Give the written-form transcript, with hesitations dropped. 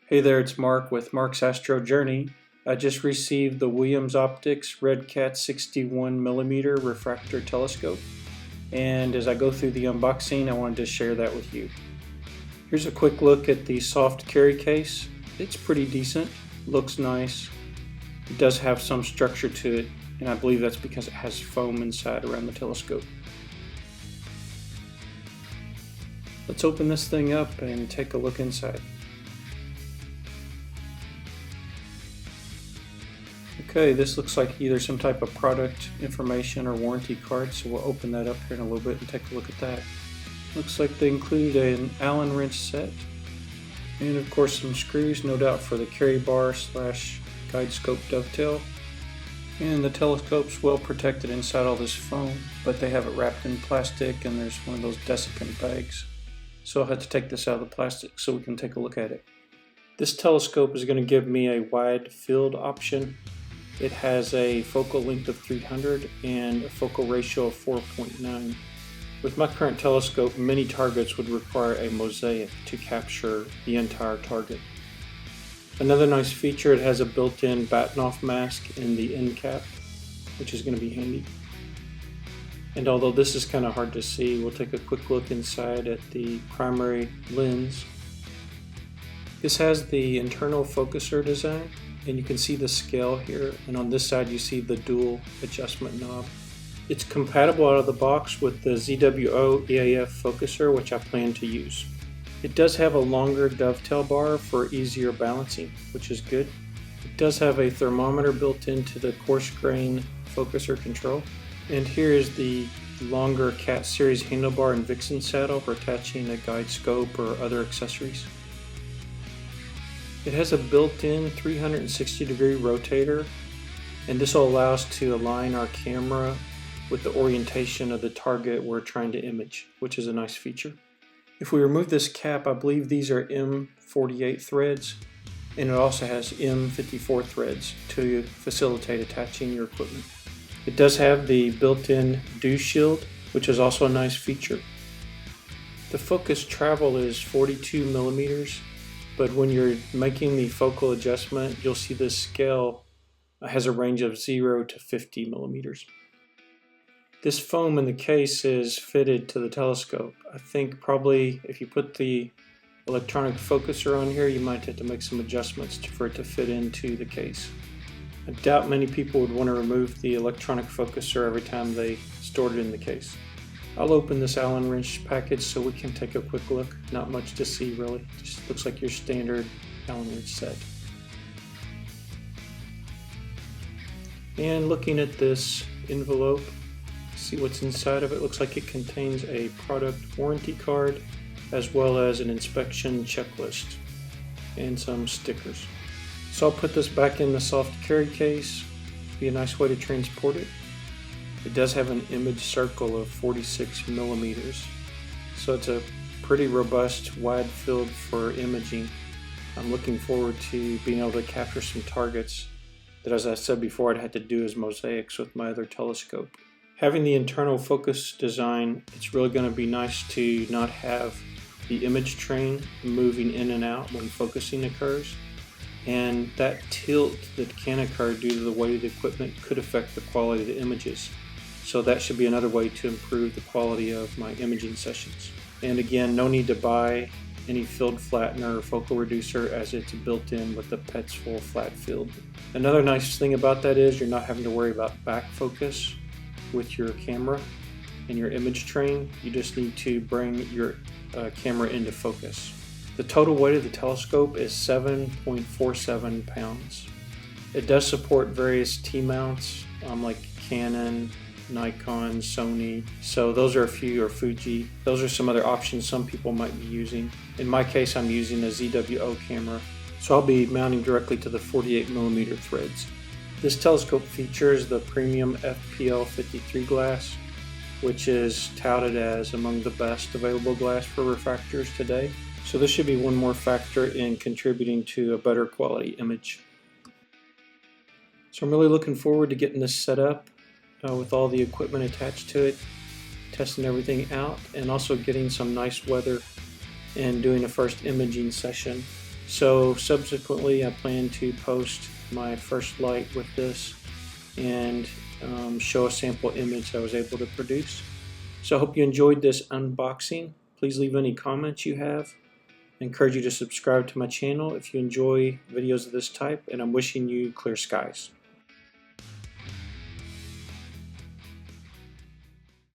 Hey there, it's Mark with Mark's Astro Journey. I just received the William Optics RedCat 61mm Refractor Telescope, and as I go through the unboxing, I wanted to share that with you. Here's a quick look at the soft carry case. It's pretty decent, looks nice. It does have some structure to it, and I believe that's because it has foam inside around the telescope. Let's open this thing up and take a look inside. Okay, this looks like either some type of product information or warranty card, so we'll open that up here in a little bit and take a look at that. Looks like they include an Allen wrench set, and of course some screws, no doubt for the carry bar / guide scope dovetail. And the telescope's well protected inside all this foam, but they have it wrapped in plastic, and there's one of those desiccant bags. So I'll have to take this out of the plastic so we can take a look at it. This telescope is going to give me a wide field option. It has a focal length of 300 and a focal ratio of 4.9. With my current telescope, many targets would require a mosaic to capture the entire target. Another nice feature, it has a built-in batten-off mask in the end cap, which is going to be handy. And although this is kind of hard to see, we'll take a quick look inside at the primary lens. This has the internal focuser design, and you can see the scale here, and on this side you see the dual adjustment knob. It's compatible out of the box with the ZWO-EAF focuser, which I plan to use. It does have a longer dovetail bar for easier balancing, which is good. It does have a thermometer built into the coarse grain focuser control. And here is the longer Cat series handlebar and Vixen saddle for attaching a guide scope or other accessories. It has a built-in 360-degree rotator, and this will allow us to align our camera with the orientation of the target we're trying to image, which is a nice feature. If we remove this cap, I believe these are M48 threads, and it also has M54 threads to facilitate attaching your equipment. It does have the built-in dew shield, which is also a nice feature. The focus travel is 42 millimeters. But when you're making the focal adjustment, you'll see this scale has a range of 0 to 50 millimeters. This foam in the case is fitted to the telescope. I think probably if you put the electronic focuser on here, you might have to make some adjustments for it to fit into the case. I doubt many people would want to remove the electronic focuser every time they stored it in the case. I'll open this Allen wrench package so we can take a quick look. Not much to see really, just looks like your standard Allen wrench set. And looking at this envelope, see what's inside of it. Looks like it contains a product warranty card as well as an inspection checklist and some stickers. So I'll put this back in the soft carry case. Be a nice way to transport it. It does have an image circle of 46 millimeters, so it's a pretty robust wide field for imaging. I'm looking forward to being able to capture some targets that, as I said before, I'd had to do as mosaics with my other telescope. Having the internal focus design, it's really going to be nice to not have the image train moving in and out when focusing occurs, and that tilt that can occur due to the way the equipment could affect the quality of the images. So that should be another way to improve the quality of my imaging sessions. And again, no need to buy any field flattener or focal reducer, as it's built in with the Petzval flat field. Another nice thing about that is you're not having to worry about back focus with your camera and your image train. You just need to bring your camera into focus. The total weight of the telescope is 7.47 pounds. It does support various T-mounts like Canon, Nikon, Sony, so those are a few, or Fuji. Those are some other options some people might be using. In my case, I'm using a ZWO camera, so I'll be mounting directly to the 48mm threads. This telescope features the premium FPL53 glass, which is touted as among the best available glass for refractors today. So this should be one more factor in contributing to a better quality image. So I'm really looking forward to getting this set up with all the equipment attached to it, testing everything out, and also getting some nice weather and doing a first imaging session So subsequently I plan to post my first light with this and show a sample image I was able to produce. So I hope you enjoyed this unboxing. Please leave any comments you have. I encourage you to subscribe to my channel if you enjoy videos of this type, and I'm wishing you clear skies.